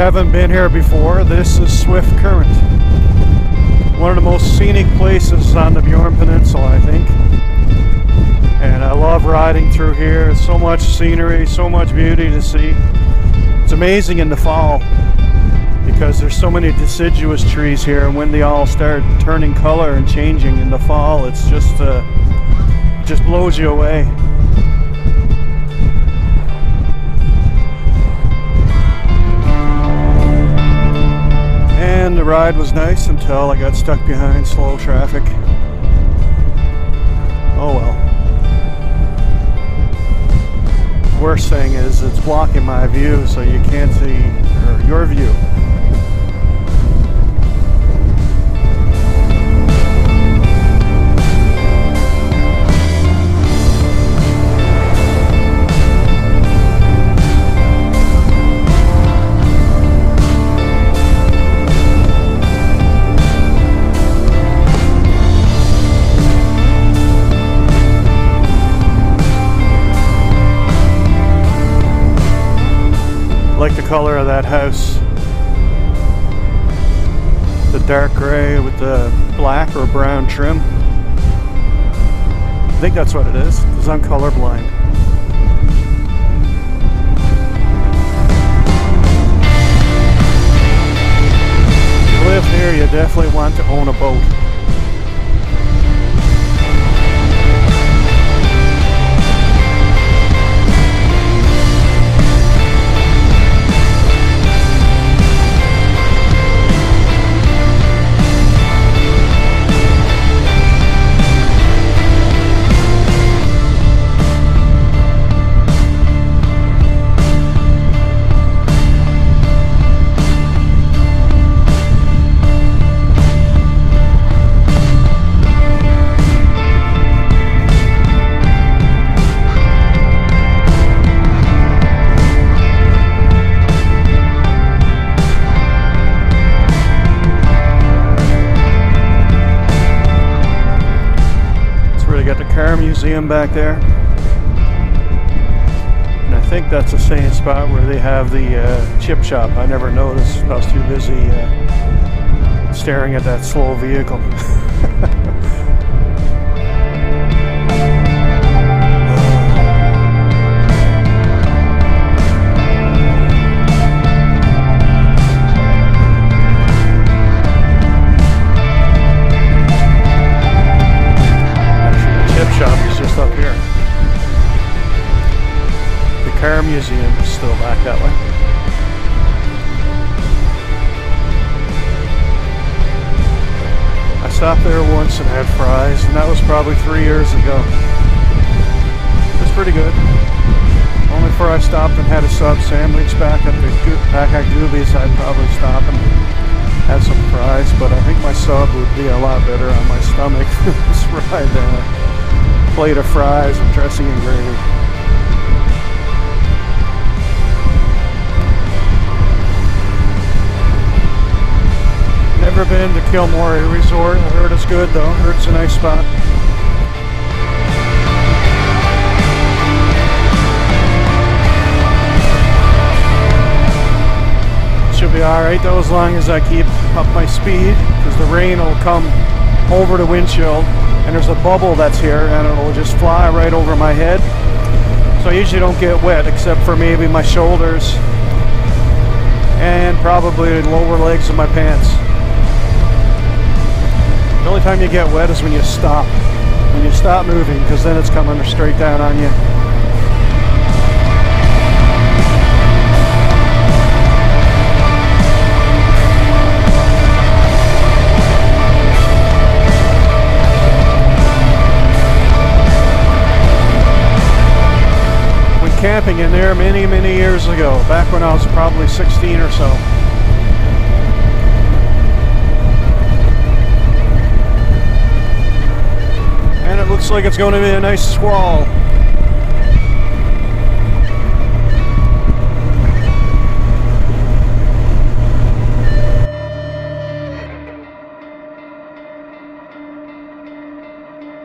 haven't been here before, this is Swift Current. One of the most scenic places on the Bjorn Peninsula, I think. And I love riding through here. So much scenery, so much beauty to see. It's amazing in the fall because there's so many deciduous trees here, and when they all start turning color and changing in the fall, it's just blows you away. And the ride was nice until I got stuck behind slow traffic. Oh well. Worst thing is it's blocking my view, so you can't see your view. Like the color of that house, the dark gray with the black or brown trim. I think that's what it is, because I'm colorblind. If you live here, you definitely want to own a boat. Museum back there, and I think that's the same spot where they have the chip shop. I never noticed. I was too busy staring at that slow vehicle. Up here. The car museum is still back that way. I stopped there once and had fries, and that was probably 3 years ago. It was pretty good. Only before I stopped and had a sub sandwich back at Goobies, I'd probably stop and have some fries, but I think my sub would be a lot better on my stomach for this ride than a plate of fries with dressing and gravy. Never been to Kilmore Resort. I heard it's good though. I heard it's a nice spot. Should be alright though, as long as I keep up my speed, because the rain will come over the windshield. And there's a bubble that's here, and it'll just fly right over my head. So I usually don't get wet, except for maybe my shoulders and probably the lower legs of my pants. The only time you get wet is when you stop. When you stop moving, because then it's coming straight down on you. Camping in there many years ago, back when I was probably 16 or so. And it looks like it's going to be a nice squall.